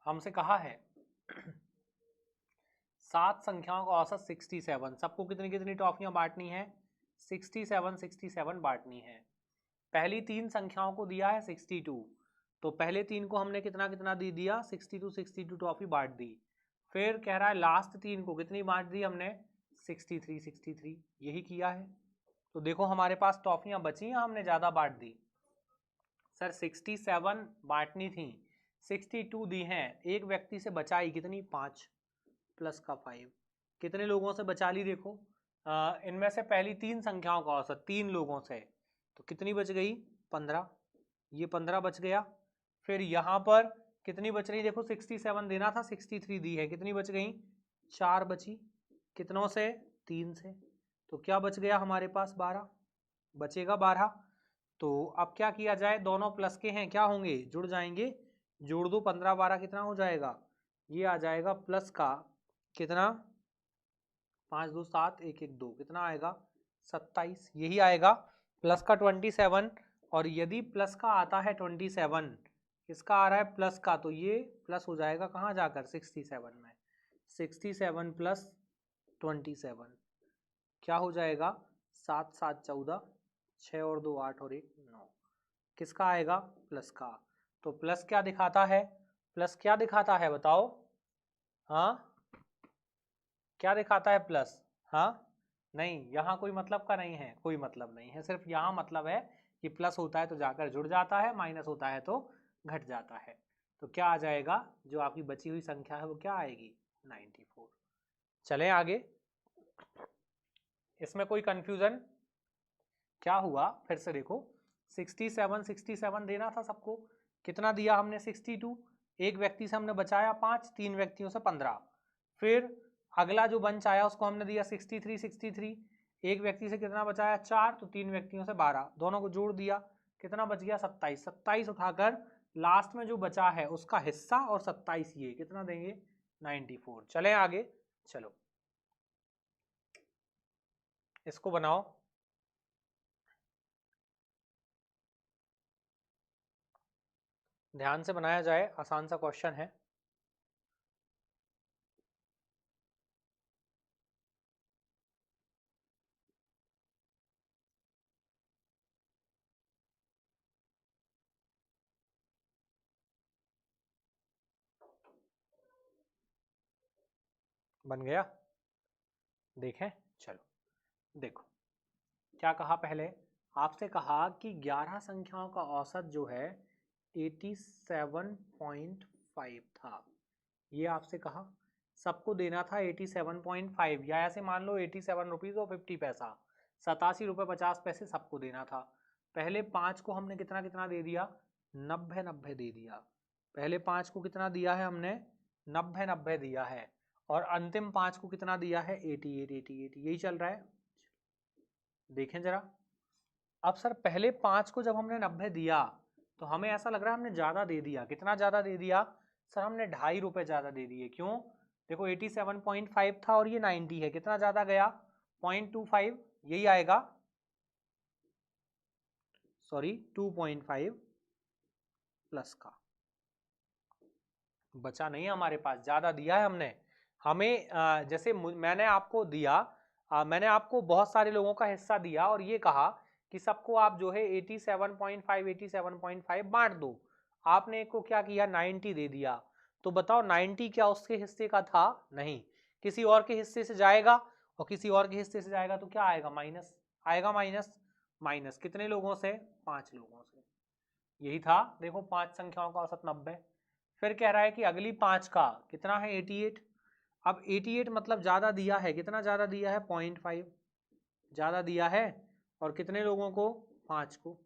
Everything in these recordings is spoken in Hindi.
हमसे कहा है 7 संख्याओं का औसत 67, सबको कितनी कितनी टॉफियां बांटनी है? 67 बांटनी है। पहली 3 संख्याओं को दिया है 62, तो पहले 3 को हमने कितना कितना दे दिया? 62 टॉफी बांट दी। फिर कह रहा है लास्ट 3 को कितनी बांट दी हमने? 63, यही किया है। तो देखो हमारे पास टॉफियां बची हैं, हमने ज्यादा बांट दी। सर 67 बांटनी थी, 62 दी हैं, एक व्यक्ति से बचाई कितनी? 5 प्लस का 5। कितने लोगों से बचा ली? देखो इनमें से पहली 3 संख्याओं का औसत 3 लोगों से, तो कितनी बच गई? 15। ये 15 बच गया। फिर यहाँ पर कितनी बच रही? देखो 67 देना था, 63 दी है, कितनी बच गई? 4 बची। कितनों से? 3 से। तो क्या बच गया हमारे पास? 12 बचेगा। 12। तो अब क्या किया जाए? दोनों प्लस के हैं, क्या होंगे? जुड़ जाएंगे। जोड़ दो 15 12 कितना हो जाएगा? ये आ जाएगा प्लस का कितना? 5 2 7 1 1 2 कितना आएगा? 27। यही आएगा प्लस का 27। और यदि प्लस का आता है 27, इसका आ रहा है प्लस का, तो ये प्लस हो जाएगा कहाँ जाकर? 67 में। 67 प्लस 27 क्या हो जाएगा? 7 7 14, 6 और 2 8 और 1 9। किसका आएगा? प्लस का। तो प्लस क्या दिखाता है? प्लस क्या दिखाता है बताओ? हाँ क्या दिखाता है प्लस? हाँ नहीं, यहाँ कोई मतलब का नहीं है, कोई मतलब नहीं है, सिर्फ यहाँ मतलब है कि प्लस होता है तो जाकर जुड़ जाता है, माइनस होता है तो घट जाता है। तो क्या आ जाएगा? जो आपकी बची हुई संख्या है वो क्या आएगी? 94। चलें आगे। इसमें कोई कंफ्यूजन? क्या हुआ फिर से देखो, 67 देना था सबको, कितना दिया हमने? 62। एक व्यक्ति से हमने बचाया 5, 3 व्यक्तियों से 15। फिर अगला जो बंच आया उसको हमने दिया 63, एक व्यक्ति से कितना बचाया? 4, तो 3 व्यक्तियों से 12, दोनों को जोड़ दिया, कितना बच गया? 27 उठाकर लास्ट में जो बचा है उसका हिस्सा और 27 ये कितना देंगे? 94। चलें आगे। चलो इसको बनाओ, ध्यान से बनाया जाए, आसान सा क्वेश्चन है। बन गया? देखें। चलो देखो क्या कहा पहले। आपसे कहा कि 11 संख्याओं का औसत जो है 87.5 था, ये आपसे कहा। सबको देना था 87.5, या ऐसे मान लो 87 रुपीज और 50 पैसा, 87 रुपये 50 पैसे सबको देना था। पहले 5 को हमने कितना कितना दे दिया? 90 दे दिया। पहले 5 को कितना दिया है हमने? 90 दिया है। और अंतिम 5 को कितना दिया है? 88, यही चल रहा है। देखें जरा। अब सर पहले 5 को जब हमने 90 दिया तो हमें ऐसा लग रहा है हमने ज्यादा दे दिया। कितना ज्यादा दे दिया? सर हमने 2.5 रुपए ज्यादा दे दिए। क्यों? देखो 87.5 था और ये 90 है, कितना ज्यादा गया? 0.25, यही आएगा, सॉरी 2.5 प्लस का। बचा नहीं हमारे पास, ज्यादा दिया है हमने। हमें जैसे मैंने आपको दिया, मैंने आपको बहुत सारे लोगों का हिस्सा दिया और ये कहा कि सबको आप जो है 87.5 बांट दो। आपने एक को क्या किया? 90 दे दिया। तो बताओ 90 क्या उसके हिस्से का था? नहीं, किसी और के हिस्से से जाएगा, और किसी और के हिस्से से जाएगा तो क्या आएगा? माइनस आएगा। माइनस माइनस कितने लोगों से? 5 लोगों से। यही था। देखो 5 संख्याओं का औसत 90। फिर कह रहा है कि अगली 5 का कितना है? 88। अब 88 मतलब ज्यादा दिया है, कितना ज्यादा दिया है? 0.5 ज्यादा दिया है। और कितने लोगों को? 5 को।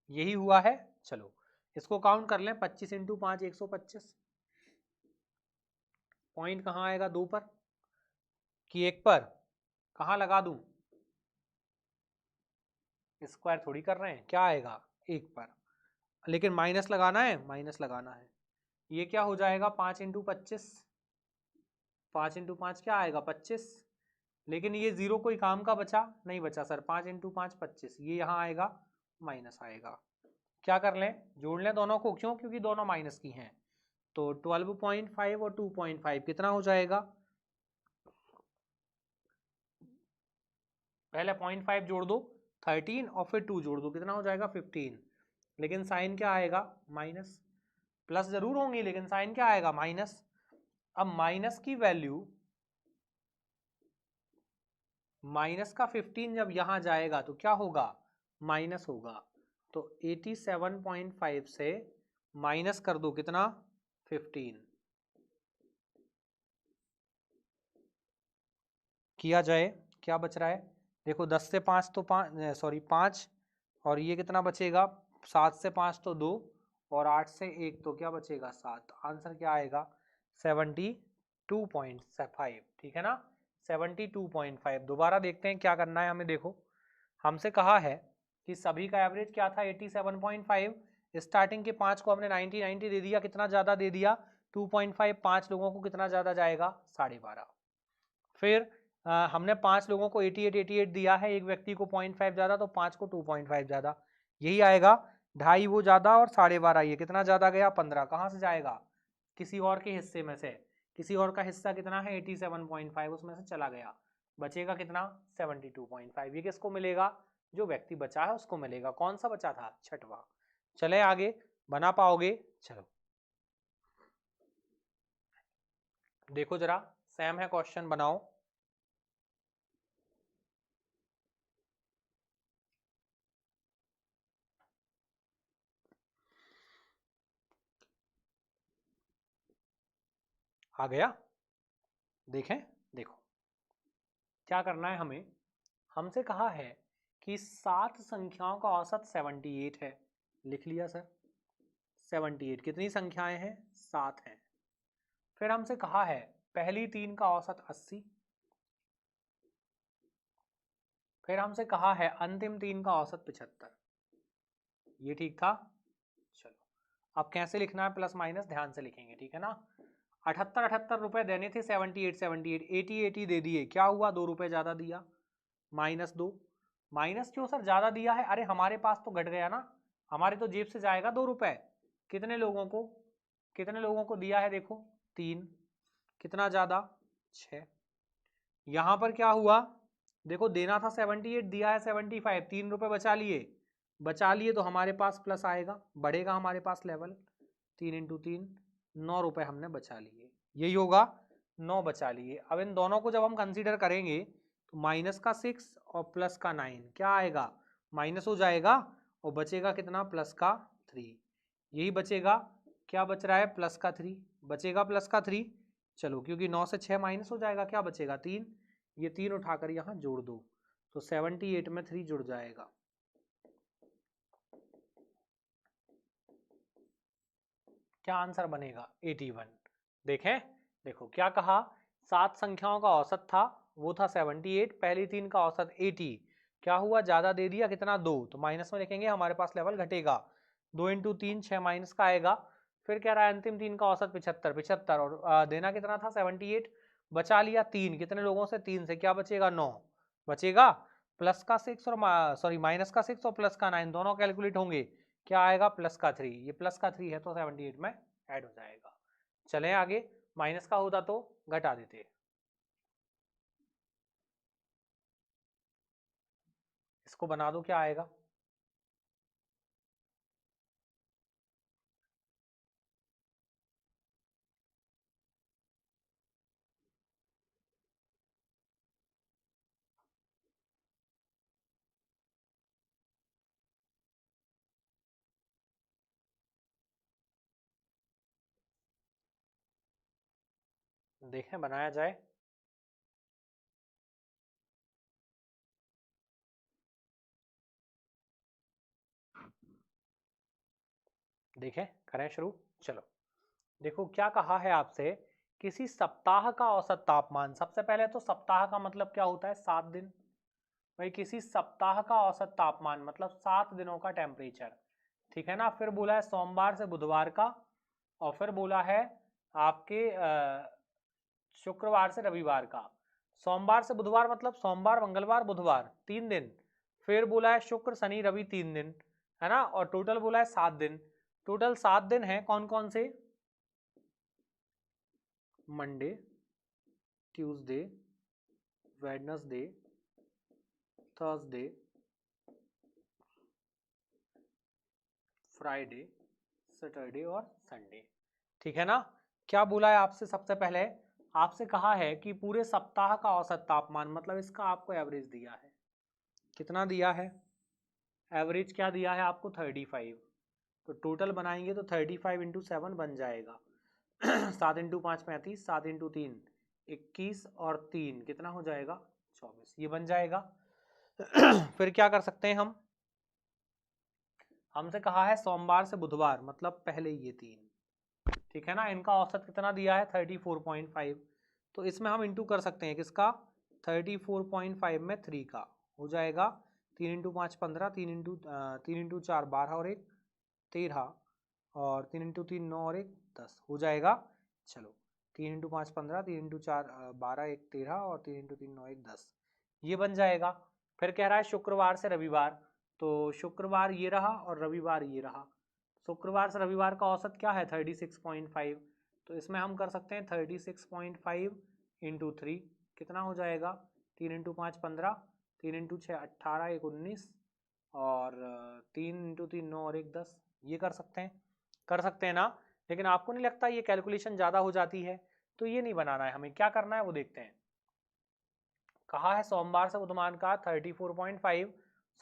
यही हुआ है। चलो इसको काउंट कर लें, 25 इंटू 5 125। पॉइंट कहाँ आएगा? 2 पर कि 1 पर? कहाँ लगा दूं? स्क्वायर थोड़ी कर रहे हैं, क्या आएगा? 1 पर। लेकिन माइनस लगाना है, माइनस लगाना है। ये क्या हो जाएगा? 5 इंटू 25, 5 इंटू 5 क्या आएगा? 25। लेकिन ये जीरो कोई काम का बचा नहीं? बचा सर। 5 इंटू 5 25, ये यहाँ आएगा, माइनस आएगा। क्या कर लें? जोड़ लें दोनों को। क्यों? क्योंकि दोनों माइनस की हैं। तो 12.5 और 2.5 कितना हो जाएगा, पहले 0.5 जोड़ दो 13 और फिर 2 जोड़ दो, कितना हो जाएगा 15। लेकिन साइन क्या आएगा, माइनस। प्लस जरूर होंगी लेकिन साइन क्या आएगा, माइनस। अब माइनस की वैल्यू, माइनस का 15 जब यहां जाएगा तो क्या होगा, माइनस होगा। तो 87.5 से माइनस कर दो कितना, 15। किया जाए, क्या बच रहा है, देखो 10 से 5 तो 5 और ये कितना बचेगा, 7 से 5 तो 2 और 8 से 1 तो क्या बचेगा 7। आंसर क्या आएगा 72.5, ठीक है ना 72.5। दोबारा देखते हैं क्या करना है हमें। देखो हमसे कहा है कि सभी का एवरेज क्या था 87.5, स्टार्टिंग के 5 को हमने 90 दे दिया, कितना ज़्यादा दे दिया 2.5, 5 लोगों को कितना ज़्यादा जाएगा 12.5। फिर हमने 5 लोगों को 88 दिया है, एक व्यक्ति को 0.5 ज़्यादा तो 5 को 2.5 ज़्यादा, यही आएगा। 2.5 वो ज़्यादा और 12.5 ये कितना ज़्यादा गया 15। कहाँ से जाएगा, किसी और के हिस्से में से, किसी और का हिस्सा कितना है 87.5, उसमें से चला गया, बचेगा कितना 72.5। ये किसको मिलेगा, जो व्यक्ति बचा है उसको मिलेगा। कौन सा बचा था, छठवां। चले आगे, बना पाओगे, चलो देखो जरा, सेम है क्वेश्चन, बनाओ। आ गया, देखें, देखो क्या करना है हमें। हमसे कहा है कि 7 संख्याओं का औसत 78 है, लिख लिया सर 78। कितनी संख्याएं हैं, 7 हैं। फिर हमसे कहा है पहली 3 का औसत 80। फिर हमसे कहा है अंतिम 3 का औसत 75। ये ठीक था, चलो अब कैसे लिखना है, प्लस माइनस ध्यान से लिखेंगे, ठीक है ना। 78 रुपए देने थे, 78 80 दे दिए, क्या हुआ 2 रुपए ज्यादा दिया, -2। माइनस क्यों सर, ज्यादा दिया है, अरे हमारे पास तो घट गया ना, हमारे तो जेब से जाएगा 2 रुपए। कितने लोगों को, कितने लोगों को दिया है, देखो 3, कितना ज्यादा 6। यहां पर क्या हुआ, देखो देना था 78, दिया है 75, 3 रुपए बचा लिए, बचा लिए तो हमारे पास प्लस आएगा, बढ़ेगा हमारे पास लेवल, 3 इंटू 3 9 रुपए हमने बचा लिए, यही होगा 9 बचा लिए। अब इन दोनों को जब हम कंसीडर करेंगे तो माइनस का 6 और प्लस का 9 क्या आएगा, माइनस हो जाएगा और बचेगा कितना, प्लस का 3। यही बचेगा, क्या बच रहा है, प्लस का 3 बचेगा, प्लस का 3। चलो क्योंकि 9 से 6 माइनस हो जाएगा, क्या बचेगा 3, ये 3 उठाकर यहाँ जोड़ दो तो 78 में 3 जुड़ जाएगा। क्या आंसर बनेगा 81। देखें, देखो क्या कहा, 7 संख्याओं का औसत था वो था 78, पहली 3 का औसत 80, क्या हुआ ज्यादा दे दिया, कितना 2, तो माइनस में लिखेंगे, हमारे पास लेवल घटेगा, 2 इंटू 3 6 माइनस का आएगा। फिर कह रहा है अंतिम 3 का औसत 75 और देना कितना था 78, बचा लिया 3, कितने लोगों से, 3 से, क्या बचेगा 9 बचेगा, प्लस का 6 और सॉरी माइनस का 6 और प्लस का 9 दोनों कैलकुलेट होंगे, क्या आएगा प्लस का 3, ये प्लस का 3 है तो 78 में ऐड हो जाएगा। चले आगे, माइनस का होता तो घटा देते, इसको बना दो, क्या आएगा, देखें बनाया जाए। देखें करें शुरू, चलो देखो क्या कहा है आपसे, किसी सप्ताह का औसत तापमान, सबसे पहले तो सप्ताह का मतलब क्या होता है, 7 दिन। भाई किसी सप्ताह का औसत तापमान मतलब 7 दिनों का टेम्परेचर, ठीक है ना। फिर बोला है सोमवार से बुधवार का, और फिर बोला है आपके शुक्रवार से रविवार का। सोमवार से बुधवार मतलब सोमवार मंगलवार बुधवार 3 दिन, फिर बोला है शुक्र शनि रवि 3 दिन, है ना, और टोटल बोला है 7 दिन। टोटल 7 दिन है, कौन कौन से, Monday, Tuesday, Wednesday, Thursday, Friday, Saturday और संडे। ठीक है ना। क्या बोला है आपसे? सबसे पहले आपसे कहा है कि पूरे सप्ताह का औसत तापमान, मतलब इसका आपको एवरेज दिया है। कितना दिया है? एवरेज क्या दिया है आपको? 35। तो टोटल बनाएंगे तो 35 इंटू 7 बन जाएगा 7 इंटू 5 35, 7 इंटू 3 21 और 3 कितना हो जाएगा? 24। ये बन जाएगा। फिर क्या कर सकते हैं हम? हमसे कहा है सोमवार से बुधवार, मतलब पहले ये 3, ठीक है ना। इनका औसत कितना दिया है? 34.5। तो इसमें हम इंटू कर सकते हैं किसका? 34.5 में 3 का हो जाएगा 3 इंटू 5 15, 3 इंटू 4 12 और 1 13 और 3 इंटू 3 9 और 1 10 हो जाएगा। चलो 3 इंटू 5 15, 3 इंटू 4 12, 1 13 और 3 इंटू 3 9 1 10, ये बन जाएगा। फिर कह रहा है शुक्रवार से रविवार, तो शुक्रवार ये रहा और रविवार ये रहा। शुक्रवार से रविवार का औसत क्या है? 36.5। तो इसमें हम कर सकते हैं 36.5 इंटू 3 कितना हो जाएगा? 3 इंटू 5 15, 3 इंटू 6 18, 1 19 और 3 इंटू 3 9 और 1 10। ये कर सकते हैं ना। लेकिन आपको नहीं लगता ये कैलकुलेशन ज़्यादा हो जाती है? तो ये नहीं बनाना है हमें। क्या करना है वो देखते हैं। कहा है सोमवार से बुधवार का 34.5,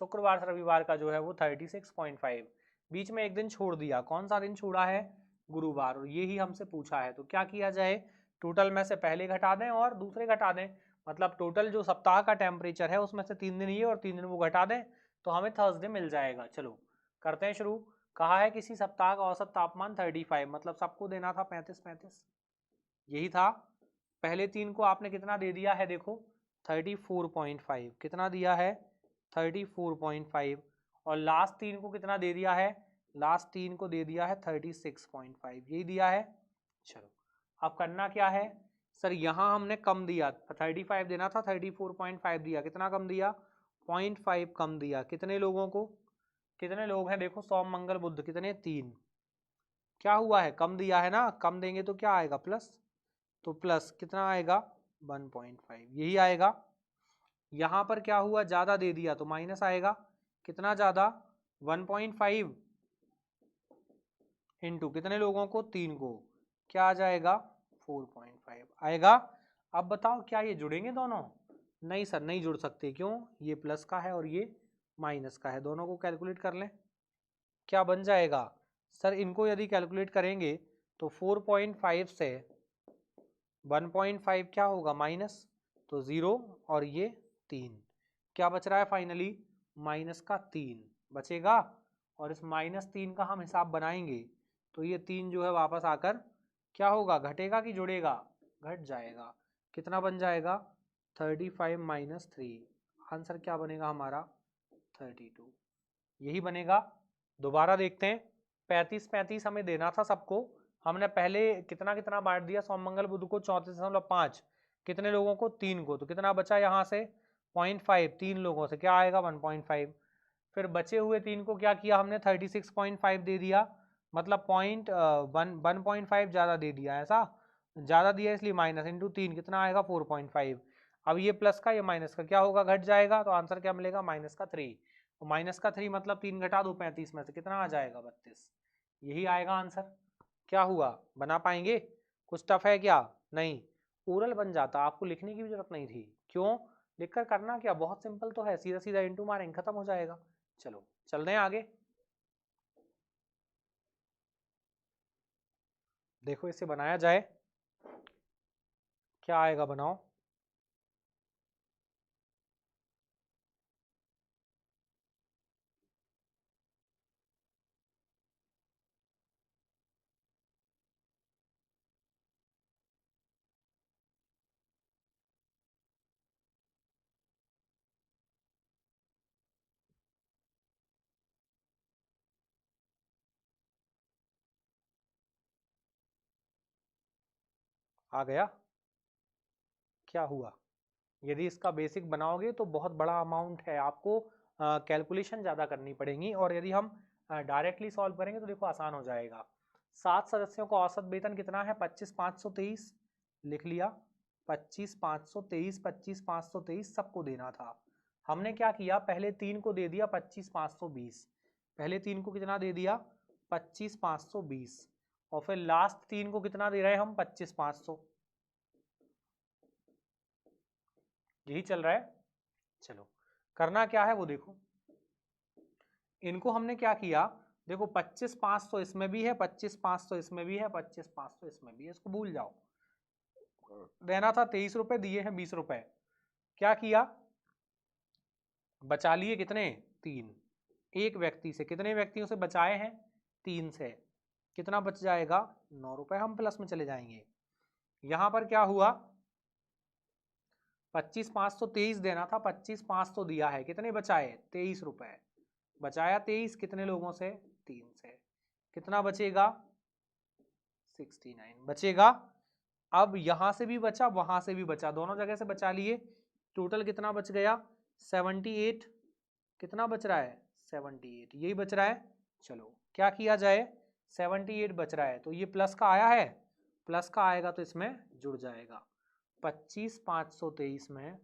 शुक्रवार से रविवार का जो है वो 36.5। बीच में एक दिन छोड़ दिया। कौन सा दिन छोड़ा है? गुरुवार। और ये ही हमसे पूछा है। तो क्या किया जाए? टोटल में से पहले घटा दें और दूसरे घटा दें। मतलब टोटल जो सप्ताह का टेम्परेचर है उसमें से 3 दिन ये और 3 दिन वो घटा दें तो हमें थर्सडे मिल जाएगा। चलो करते हैं शुरू। कहा है किसी सप्ताह का औसत तापमान 35, मतलब सबको देना था 35 यही था। पहले 3 को आपने कितना दे दिया है? देखो 34.5 कितना दिया है? 34.5 और लास्ट 3 को कितना दे दिया है? लास्ट 3 को दे दिया है 36.5, यही दिया है। चलो अब करना क्या है? सर यहाँ हमने कम दिया, 35 देना था, 34.5 दिया। कितना कम दिया? 0.5 कम दिया। कितने लोगों को? कितने लोग हैं? देखो सोम मंगल बुध कितने? 3। क्या हुआ है? कम दिया है ना। कम देंगे तो क्या आएगा? प्लस। तो प्लस कितना आएगा? 1.5 यही आएगा। यहाँ पर क्या हुआ? ज़्यादा दे दिया तो माइनस आएगा। कितना ज़्यादा? 1.5 इंटू कितने लोगों को? 3 को। क्या आ जाएगा? 4.5 आएगा। अब बताओ क्या ये जुड़ेंगे दोनों? नहीं सर नहीं जुड़ सकते। क्यों? ये प्लस का है और ये माइनस का है। दोनों को कैलकुलेट कर लें। क्या बन जाएगा? सर इनको यदि कैलकुलेट करेंगे तो 4.5 से 1.5 क्या होगा? माइनस, तो 0 और ये 3। क्या बच रहा है फाइनली? माइनस का 3 बचेगा। और इस -3 का हम हिसाब बनाएंगे तो ये 3 जो है वापस आकर क्या होगा? घटेगा कि जुड़ेगा? घट जाएगा। कितना बन जाएगा? 35 माइनस 3। आंसर क्या बनेगा हमारा? 32 यही बनेगा। दोबारा देखते हैं। 35 हमें देना था सबको। हमने पहले कितना कितना बांट दिया? सोम मंगल बुध को 34.5, कितने लोगों को? 3 को। तो कितना बचा यहाँ से? 0.5 3 लोगों से क्या आएगा? 1.5। फिर बचे हुए 3 को क्या किया हमने? 36.5 दे दिया, मतलब 1.5 ज़्यादा दे दिया। ऐसा ज़्यादा दिया इसलिए माइनस, इंटू 3 कितना आएगा? 4.5। अब ये प्लस का ये माइनस का क्या होगा? घट जाएगा। तो आंसर क्या मिलेगा? -3। तो -3 मतलब 3 घटा दो 35 में से, कितना आ जाएगा? 32। यही आएगा आंसर। क्या हुआ? बना पाएंगे? कुछ टफ है क्या? नहीं। ओरल बन जाता, आपको लिखने की भी जरूरत नहीं थी। क्यों? लिखकर करना क्या? बहुत सिंपल तो है, सीधा सीधा इंटू मारेंगे खत्म हो जाएगा। चलो चलते हैं आगे। देखो इसे बनाया जाए, क्या आएगा? बनाओ। आ गया? क्या हुआ? यदि इसका बेसिक बनाओगे तो बहुत बड़ा अमाउंट है, आपको कैलकुलेशन ज़्यादा करनी पड़ेगी। और यदि हम डायरेक्टली सॉल्व करेंगे तो देखो आसान हो जाएगा। 7 सदस्यों का औसत वेतन कितना है? 25,523। लिख लिया, 25,523, 25,523 सबको देना था। हमने क्या किया, पहले 3 को दे दिया 25,520, पहले 3 को कितना दे दिया 25,520, और फिर लास्ट 3 को कितना दे रहे हैं हम 25,500, यही चल रहा है। चलो करना क्या है वो देखो, इनको हमने क्या किया, देखो 25,500 इसमें भी है, 25,500 इसमें भी है, 25,500 इसमें भी है, इसको भूल जाओ। देना था 23 रुपए, दिए हैं 20 रुपए। क्या किया, बचा लिए कितने 3, एक व्यक्ति से, कितने व्यक्तियों से बचाए हैं 3 से, कितना बच जाएगा 9 रुपए, हम प्लस में चले जाएंगे। यहां पर क्या हुआ, 25,523 देना था, 25,500 दिया है, कितने बचाए 23 रुपए, बचाया 23, कितने लोगों से 3 से, कितना बचेगा 69 बचेगा। अब यहां से भी बचा, वहां से भी बचा, दोनों जगह से बचा लिए, टोटल कितना बच गया 78, कितना बच रहा है 78, यही बच रहा है। चलो क्या किया जाए, 78 बच रहा है, तो ये प्लस का आया है, प्लस का आएगा तो इसमें जुड़ जाएगा, 25,523 में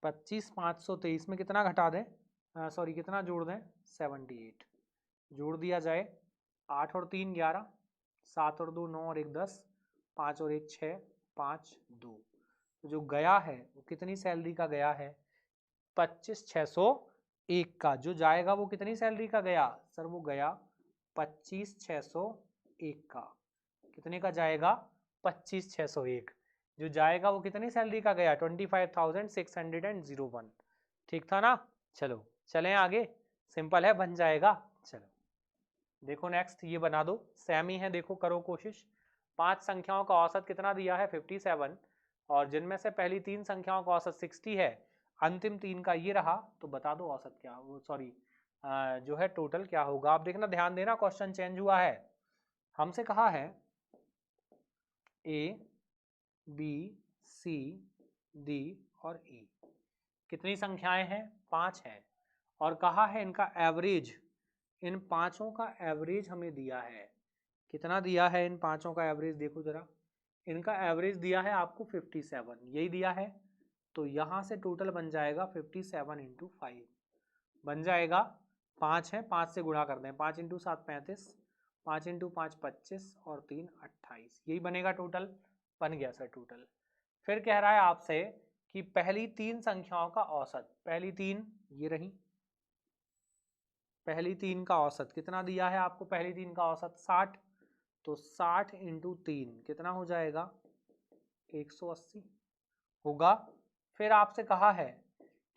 25,523 में कितना घटा दें, सॉरी कितना जोड़ दें 78, जोड़ दिया जाए, 8 और 3 11, 7 और 2 9 और 1 10, 5 और 1 6, 5 2, तो जो गया है वो कितनी सैलरी का गया है 25,601 का, जो जाएगा वो कितनी सैलरी का गया सर, वो गया 25,601 का, कितने का जाएगा 25,601, जो जाएगा वो कितनी सैलरी का गया 25,601, ठीक था ना। चलो चलें आगे, सिंपल है बन जाएगा। चलो देखो नेक्स्ट ये बना दो, सेम ही है, देखो करो कोशिश। 5 संख्याओं का औसत कितना दिया है 57, और जिनमें से पहली 3 संख्याओं का औसत 60 है, अंतिम 3 का ये रहा, तो बता दो औसत क्या, वो सॉरी जो है टोटल क्या होगा। आप देखना ध्यान देना, क्वेश्चन चेंज हुआ है, हमसे कहा है ए बी सी डी और ई, कितनी संख्याएं हैं 5 हैं, और कहा है इनका एवरेज, इन पांचों का एवरेज हमें दिया है, कितना दिया है इन पांचों का एवरेज, देखो जरा, इनका एवरेज दिया है आपको 57, यही दिया है, तो यहां से टोटल बन जाएगा 57 इंटू 5 बन जाएगा, 5 है 5 से गुणा कर दें, 5 इंटू 7 35, 5 इंटू 5 25 और 3 28, यही बनेगा टोटल, बन गया सर टोटल। फिर कह रहा है आपसे कि पहली 3 संख्याओं का औसत, पहली 3 ये रही, पहली 3 का औसत कितना दिया है आपको, पहली 3 का औसत 60, तो 60 इंटू 3 कितना हो जाएगा 180 होगा। फिर आपसे कहा है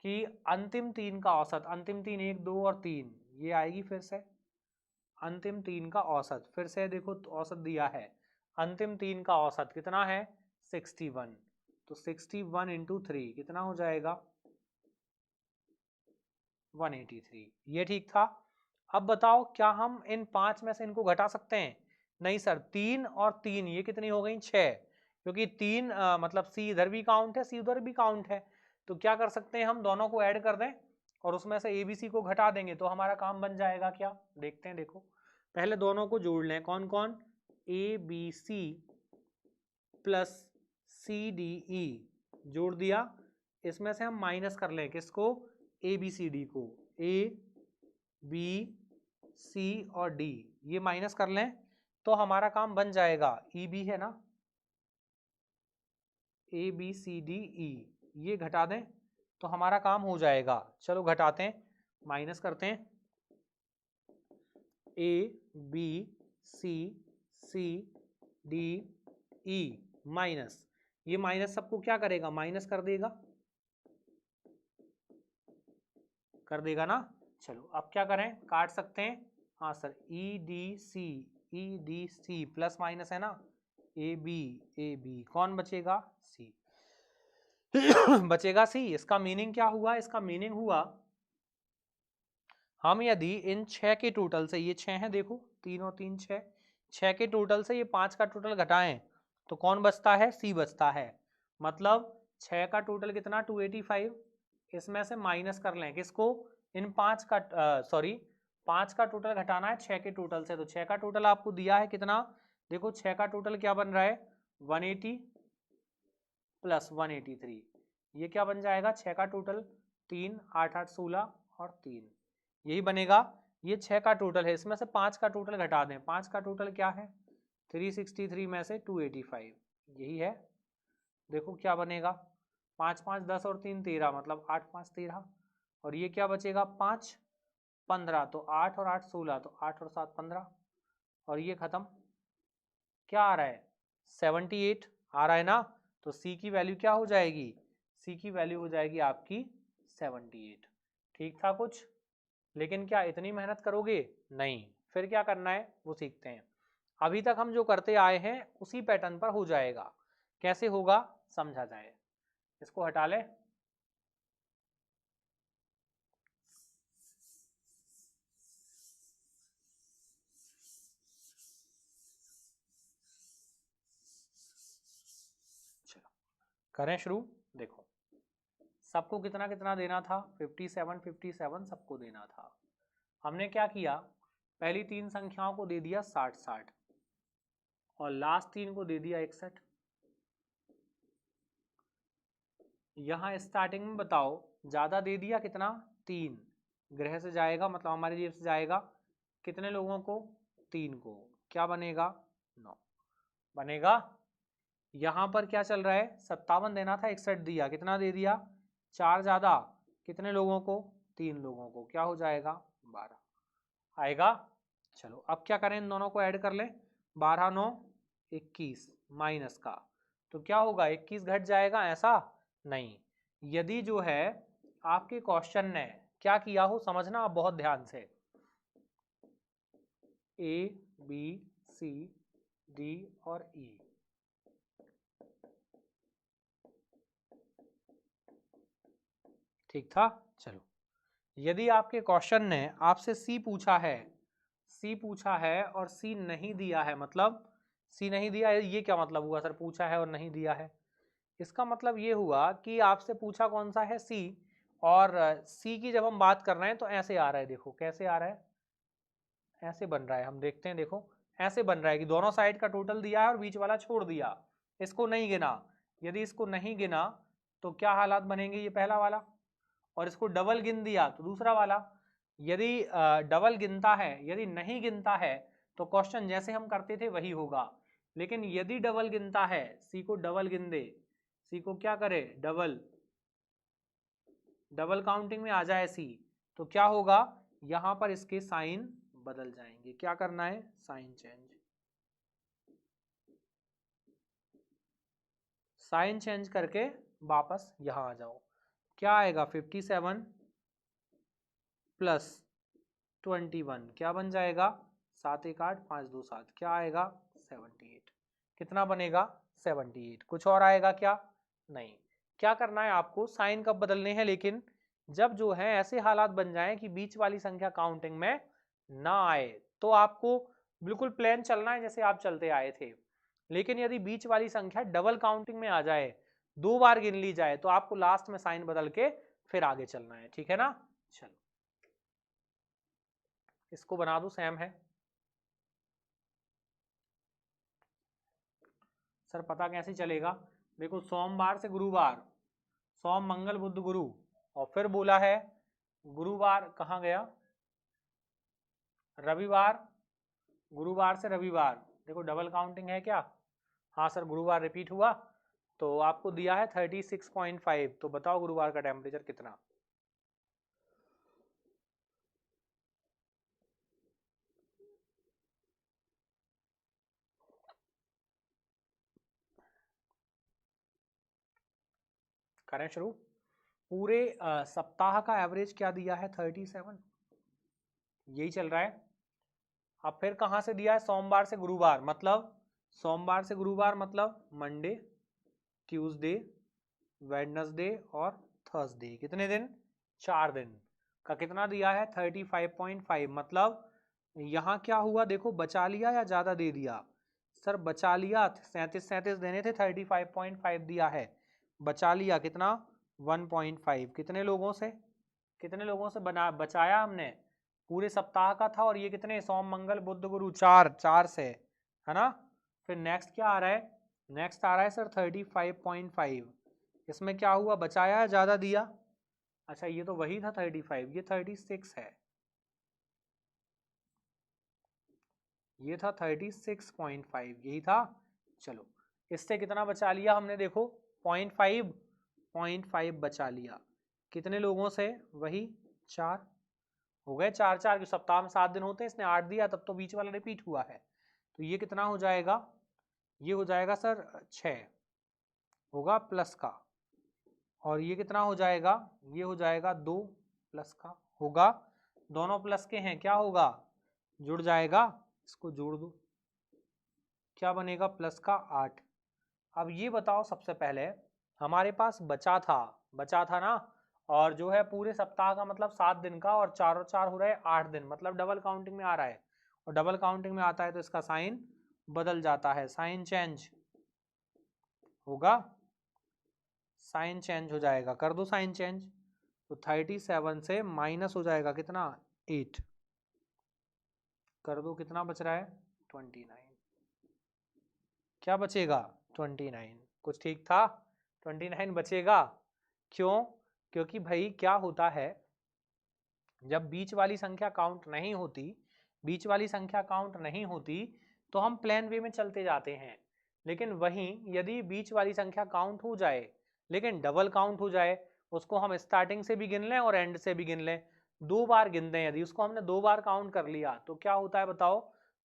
कि अंतिम 3 का औसत, अंतिम 3 1 2 और 3, ये आएगी फिर से अंतिम 3 का औसत, फिर से देखो तो औसत दिया है, अंतिम 3 का औसत कितना है 61, तो 61 इंटू 3 कितना हो जाएगा 183, ये ठीक था। अब बताओ क्या हम इन 5 में से इनको घटा सकते हैं, नहीं सर, 3 और 3 ये कितनी हो गई 6, क्योंकि 3 मतलब सी इधर भी काउंट है सी उधर भी काउंट है, तो क्या कर सकते हैं हम दोनों को ऐड कर दें और उसमें से एबीसी को घटा देंगे तो हमारा काम बन जाएगा क्या, देखते हैं। देखो पहले दोनों को जोड़ लें, कौन कौन, A B C plus C D E, जोड़ दिया, इसमें से हम माइनस कर लें किसको, ए बी सी डी को, ए बी सी और डी ये माइनस कर लें तो हमारा काम बन जाएगा, ई बी है ना, ए बी सी डी ई ये घटा दें तो हमारा काम हो जाएगा। चलो घटाते हैं, माइनस करते हैं, A B C C D E minus, ये माइनस सबको क्या करेगा, माइनस कर देगा ना। चलो अब क्या करें, काट सकते हैं, हाँ sir, E D C plus minus है ना, ए बी कौन बचेगा सी बचेगा सी। इसका मीनिंग क्या हुआ, इसका मीनिंग हुआ हम यदि इन 6 के टोटल से, ये 6 है देखो, 3 और 3 6, 6 के टोटल से ये 5 का टोटल घटाएं तो कौन बचता है, सी बचता है। मतलब 6 का टोटल कितना 285, इसमें से माइनस कर लें किसको, इन 5 का 5 का टोटल घटाना है 6 के टोटल से। तो 6 का टोटल आपको दिया है कितना, देखो 6 का टोटल क्या बन रहा है 180 प्लस 183, ये क्या बन जाएगा 6 का टोटल 3 8 8 16 और 3, यही बनेगा। ये 6 का टोटल है, इसमें से 5 का टोटल घटा दें, 5 का टोटल क्या है 363 में से 285, यही है। देखो क्या बनेगा 5 5 10 और 3 13, मतलब 8 5 13, और ये क्या बचेगा 5 15, तो 8 और 8 16, तो 8 और 7 15, और ये खत्म। क्या आ रहा है 78 आ रहा है ना। तो सी की वैल्यू क्या हो जाएगी, सी की वैल्यू हो जाएगी आपकी 78। ठीक था कुछ, लेकिन क्या इतनी मेहनत करोगे, नहीं। फिर क्या करना है वो सीखते हैं। अभी तक हम जो करते आए हैं उसी पैटर्न पर हो जाएगा, कैसे होगा समझा जाए। इसको हटा ले, चलो करें शुरू। देखो सबको कितना कितना देना था 57 57 सबको देना था। हमने क्या किया, पहली 3 संख्याओं को दे दिया 60 60 और लास्ट 3 को दे दिया 61। यहाँ स्टार्टिंग में बताओ ज्यादा दे दिया कितना 3, गृह से जाएगा मतलब हमारी जेब से जाएगा कितने लोगों को 3 को, क्या बनेगा 9 बनेगा। यहाँ पर क्या चल रहा है 57 देना था 61 दिया, कितना दे दिया 4 ज्यादा, कितने लोगों को 3 लोगों को, क्या हो जाएगा 12 आएगा। चलो अब क्या करें, इन दोनों को ऐड कर लें, 12 9 21 माइनस का, तो क्या होगा 21 घट जाएगा, ऐसा नहीं। यदि जो है आपके क्वेश्चन ने क्या किया हो, समझना आप बहुत ध्यान से, ए बी सी डी और ई, ठीक था। चलो यदि आपके क्वेश्चन ने आपसे सी पूछा है, सी पूछा है और सी नहीं दिया है, मतलब सी नहीं दिया है, ये क्या मतलब हुआ सर, पूछा है और नहीं दिया है, इसका मतलब ये हुआ कि आपसे पूछा कौन सा है सी, और सी की जब हम बात कर रहे हैं तो ऐसे आ रहा है, देखो कैसे आ रहा है, ऐसे बन रहा है, हम देखते हैं, देखो ऐसे बन रहा है कि दोनों साइड का टोटल दिया है और बीच वाला छोड़ दिया, इसको नहीं गिना। यदि इसको नहीं गिना तो क्या हालात बनेंगे, ये पहला वाला, और इसको डबल गिन दिया तो दूसरा वाला। यदि डबल गिनता है, यदि नहीं गिनता है तो क्वेश्चन जैसे हम करते थे वही होगा, लेकिन यदि डबल गिनता है, सी को डबल गिन दे, सी को क्या करे डबल, डबल काउंटिंग में आ जाए सी, तो क्या होगा यहां पर इसके साइन बदल जाएंगे, क्या करना है साइन चेंज, साइन चेंज करके वापस यहां आ जाओ, क्या आएगा 57 प्लस 21, क्या बन जाएगा 7 1 8 5 2 7, क्या आएगा 78, कितना बनेगा 78, कुछ और आएगा क्या नहीं। क्या करना है आपको, साइन कब बदलने हैं, लेकिन जब जो है ऐसे हालात बन जाएं कि बीच वाली संख्या काउंटिंग में ना आए, तो आपको बिल्कुल प्लेन चलना है जैसे आप चलते आए थे। लेकिन यदि बीच वाली संख्या डबल काउंटिंग में आ जाए, 2 बार गिन ली जाए, तो आपको लास्ट में साइन बदल के फिर आगे चलना है, ठीक है ना। चलो इसको बना दूं सेम है, सर पता कैसे चलेगा, देखो सोमवार से गुरुवार, सोम मंगल बुध गुरु, और फिर बोला है गुरुवार कहाँ गया, रविवार, गुरुवार से रविवार, देखो डबल काउंटिंग है क्या, हाँ सर गुरुवार रिपीट हुआ, तो आपको दिया है 36.5, तो बताओ गुरुवार का टेम्परेचर कितना, करें शुरू। पूरे सप्ताह का एवरेज क्या दिया है 37, यही चल रहा है। अब फिर कहाँ से दिया है, सोमवार से गुरुवार, मतलब सोमवार से गुरुवार मतलब मंडे ट्यूसडे वेडनेसडे और थर्सडे, कितने दिन 4 दिन का कितना दिया है 35.5, मतलब यहाँ क्या हुआ देखो, बचा लिया या ज़्यादा दे दिया, सर बचा लिया 37 देने थे, 35.5 दिया है, बचा लिया कितना 1.5। कितने लोगों से बचाया हमने, पूरे सप्ताह का था, और ये कितने सोम मंगल बुध गुरु 4 से, है ना। फिर नेक्स्ट क्या आ रहा है, नेक्स्ट आ रहा है सर 35.5। इसमें क्या हुआ, बचाया ज्यादा दिया। अच्छा ये तो वही था 35, ये 36 है, ये था 36.5, यही था। चलो इससे कितना बचा लिया हमने, देखो 0.5 बचा लिया। कितने लोगों से, वही 4 हो गए, 4 के सप्ताह में 7 दिन होते हैं, इसने 8 दिया, तब तो बीच वाला रिपीट हुआ है। तो ये कितना हो जाएगा, ये हो जाएगा सर 6 होगा प्लस का, और ये कितना हो जाएगा, ये हो जाएगा 2 प्लस का होगा, दोनों प्लस के हैं, क्या होगा, जुड़ जाएगा, इसको जोड़ दो, क्या बनेगा, प्लस का 8। अब ये बताओ, सबसे पहले हमारे पास बचा था ना, और जो है पूरे सप्ताह का मतलब 7 दिन का, और 4 और 4 हो रहे 8 दिन, मतलब डबल काउंटिंग में आ रहा है, और डबल काउंटिंग में आता है तो इसका साइन बदल जाता है, साइन चेंज होगा, साइन चेंज हो जाएगा, कर दो साइन चेंज। तो 37 से माइनस हो जाएगा कितना, 8, कर दो, कितना बच रहा है 29, क्या बचेगा 29, कुछ ठीक था, 29 बचेगा। क्यों, क्योंकि भाई क्या होता है, जब बीच वाली संख्या काउंट नहीं होती, बीच वाली संख्या काउंट नहीं होती तो हम प्लेन वे में चलते जाते हैं, लेकिन वहीं यदि बीच वाली संख्या काउंट हो जाए लेकिन डबल काउंट हो जाए, उसको हम स्टार्टिंग से भी गिन लें और एंड से भी गिन लें, 2 बार गिनते हैं, यदि उसको हमने 2 बार काउंट कर लिया तो क्या होता है बताओ,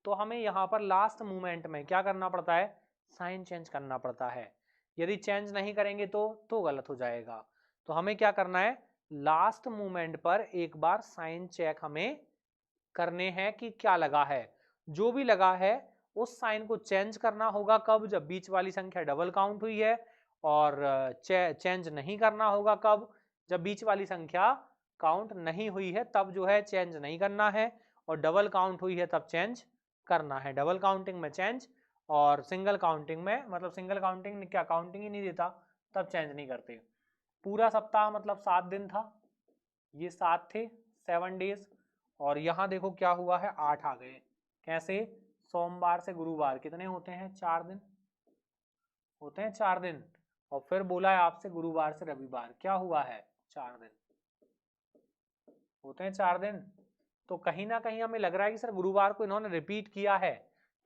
तो हमें यहाँ पर लास्ट मूवमेंट में क्या करना पड़ता है, साइन चेंज करना पड़ता है। यदि चेंज नहीं करेंगे तो गलत हो जाएगा। तो हमें क्या करना है, लास्ट मूवमेंट पर एक बार साइन चेक हमें करने हैं कि क्या लगा है, जो भी लगा है उस साइन को चेंज करना होगा, कब, जब बीच वाली संख्या डबल काउंट हुई है, और चेंज नहीं करना होगा कब, जब बीच वाली संख्या काउंट नहीं हुई है, तब जो है चेंज नहीं करना है, और डबल काउंट हुई है तब चेंज करना है। डबल काउंटिंग में चेंज, और सिंगल काउंटिंग में, मतलब सिंगल काउंटिंग में क्या काउंटिंग ही नहीं देता तब चेंज नहीं करते। पूरा सप्ताह मतलब 7 दिन था, ये 7 थे, 7 डेज, और यहाँ देखो क्या हुआ है, 8 आ गए, कैसे, सोमवार से गुरुवार कितने होते हैं, 4 दिन होते हैं, 4 दिन, और फिर बोला है आपसे गुरुवार से रविवार, क्या हुआ है, 4 दिन होते हैं, 4 दिन। तो कहीं ना कहीं हमें लग रहा है कि सर गुरुवार को इन्होंने रिपीट किया है,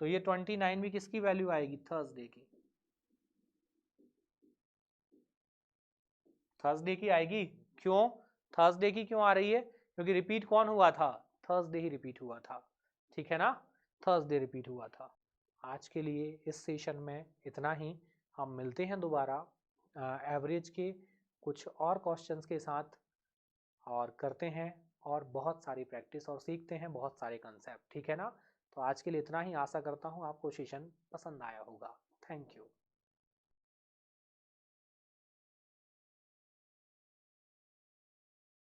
तो ये 29 भी किसकी वैल्यू आएगी, थर्सडे की, थर्सडे की आएगी। क्यों थर्सडे की क्यों आ रही है, क्योंकि रिपीट कौन हुआ था, थर्सडे ही रिपीट हुआ था, ठीक है ना, थर्सडे रिपीट हुआ था। आज के लिए इस सेशन में इतना ही, हम मिलते हैं दोबारा एवरेज के कुछ और क्वेश्चंस के साथ, और करते हैं और बहुत सारी प्रैक्टिस, और सीखते हैं बहुत सारे कंसेप्ट, ठीक है ना। तो आज के लिए इतना ही, आशा करता हूँ आपको सेशन पसंद आया होगा। Thank you.